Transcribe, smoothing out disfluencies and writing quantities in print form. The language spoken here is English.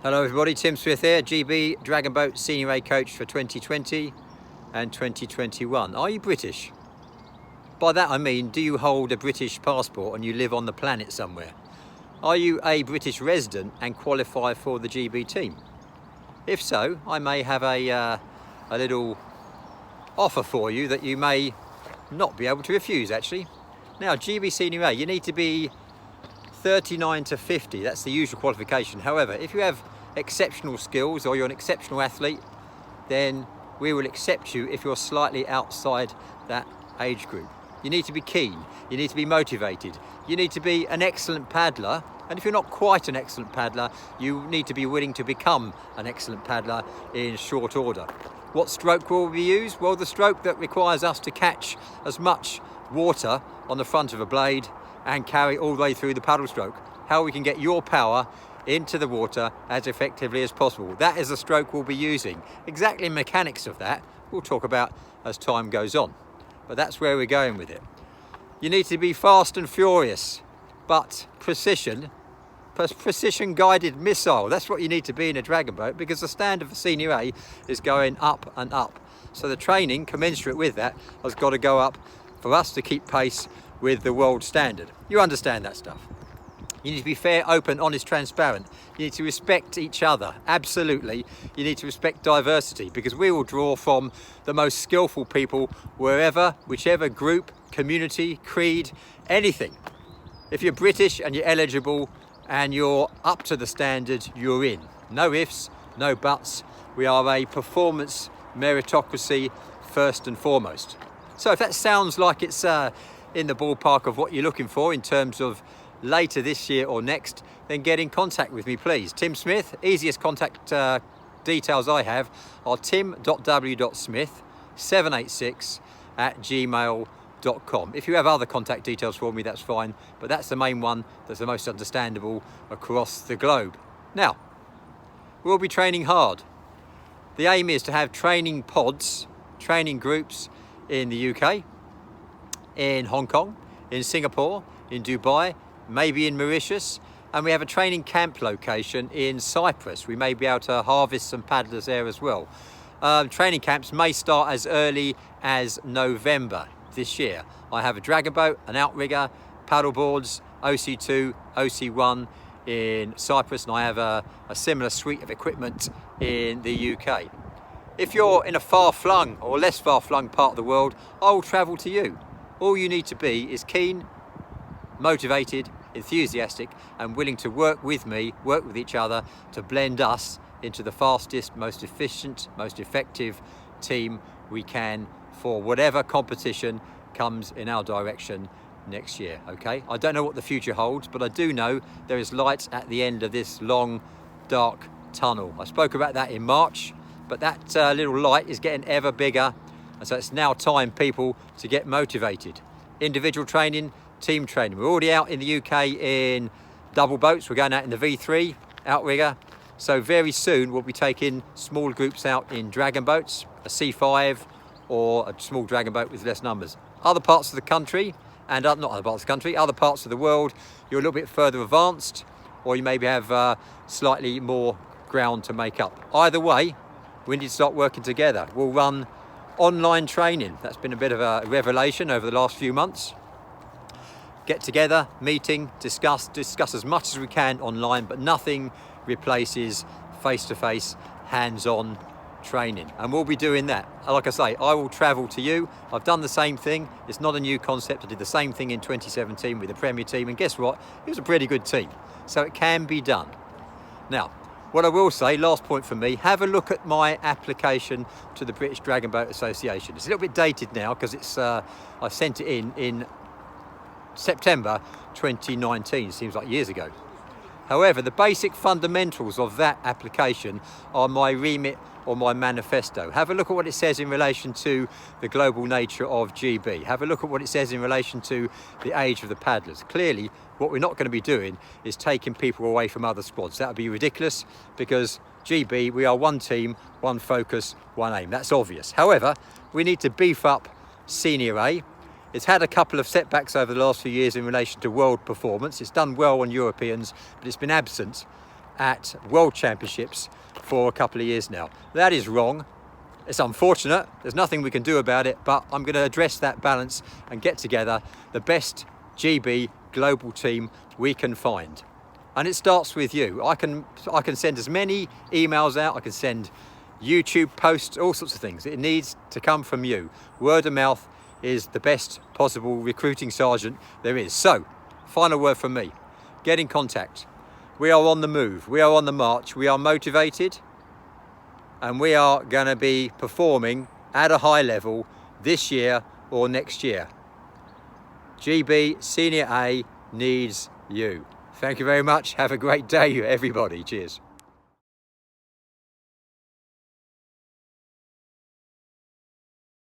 Hello everybody, Tim Smith here, GB Dragonboat Senior A coach for 2020 and 2021. Are you British? By that I mean, do you hold a British passport and you live on the planet somewhere? Are you a British resident and qualify for the GB team? If so, I may have a little offer for you that you may not be able to refuse actually. Now, GB Senior A, you need to be 39 to 50, that's the usual qualification. However, if you have exceptional skills or you're an exceptional athlete, then we will accept you if you're slightly outside that age group. You need to be keen, you need to be motivated, you need to be an excellent paddler, and if you're not quite an excellent paddler, you need to be willing to become an excellent paddler in short order. What stroke will we use? Well, the stroke that requires us to catch as much water on the front of a blade and carry all the way through the paddle stroke. How we can get your power into the water as effectively as possible. That is the stroke we'll be using. Exactly the mechanics of that we'll talk about as time goes on. But that's where we're going with it. You need to be fast and furious, but precision guided missile. That's what you need to be in a dragon boat, because the standard for Senior A is going up and up. So the training commensurate with that has got to go up for us to keep pace with the world standard. You understand that stuff. You need to be fair, open, honest, transparent. You need to respect each other, absolutely. You need to respect diversity, because we will draw from the most skillful people wherever, whichever group, community, creed, anything. If you're British and you're eligible and you're up to the standard, you're in. No ifs, no buts. We are a performance meritocracy first and foremost. So if that sounds like it's in the ballpark of what you're looking for in terms of later this year or next, then get in contact with me, please. Tim Smith, easiest contact details I have are tim.w.smith786@gmail.com. If you have other contact details for me, that's fine, but that's the main one that's the most understandable across the globe. Now, we'll be training hard. The aim is to have training pods, training groups in the UK, in Hong Kong, in Singapore, in Dubai, maybe in Mauritius, and we have a training camp location in Cyprus. We may be able to harvest some paddlers there as well. Training camps may start as early as November this year. I have a dragon boat, an outrigger, paddle boards, OC2, OC1 in Cyprus, and I have a similar suite of equipment in the UK. If you're in a far-flung or less far-flung part of the world, I will travel to you. All you need to be is keen, motivated, enthusiastic, and willing to work with me, work with each other to blend us into the fastest, most efficient, most effective team we can for whatever competition comes in our direction next year, okay? I don't know what the future holds, but I do know there is light at the end of this long, dark tunnel. I spoke about that in March, but that little light is getting ever bigger, and so it's now time, people, to get motivated. Individual training, team training. We're already out in the UK in double boats. We're going out in the V3 outrigger. So very soon we'll be taking small groups out in dragon boats, a C5 or a small dragon boat with less numbers. Other parts of the country, and not other parts of the country, other parts of the world, you're a little bit further advanced, or you maybe have slightly more ground to make up. Either way, we need to start working together. We'll run online training. That's been a bit of a revelation over the last few months. Get together, meeting, discuss as much as we can online, but nothing replaces face-to-face, hands-on training. And we'll be doing that. Like I say, I will travel to you. I've done the same thing. It's not a new concept. I did the same thing in 2017 with the Premier team, and guess what? It was a pretty good team. So it can be done. Now, what I will say, last point for me, have a look at my application to the British Dragon Boat Association. It's a little bit dated now because it's I sent it in September 2019, seems like years ago. However, the basic fundamentals of that application are my remit or my manifesto. Have a look at what it says in relation to the global nature of GB. Have a look at what it says in relation to the age of the paddlers. Clearly, what we're not going to be doing is taking people away from other squads. That would be ridiculous, because GB, we are one team, one focus, one aim. That's obvious. However, we need to beef up Senior A. It's had a couple of setbacks over the last few years in relation to world performance. It's done well on Europeans, but it's been absent at World Championships for a couple of years now. That is wrong. It's unfortunate, there's nothing we can do about it, but I'm going to address that balance and get together the best GB global team we can find. And it starts with you. I can send as many emails out, I can send YouTube posts, all sorts of things. It needs to come from you. Word of mouth is the best possible recruiting sergeant there is. So, final word from me. Get in contact. We are on the move, we are on the march, we are motivated, and we are going to be performing at a high level this year or next year. GB Senior A needs you. Thank you very much. Have a great day, everybody. Cheers.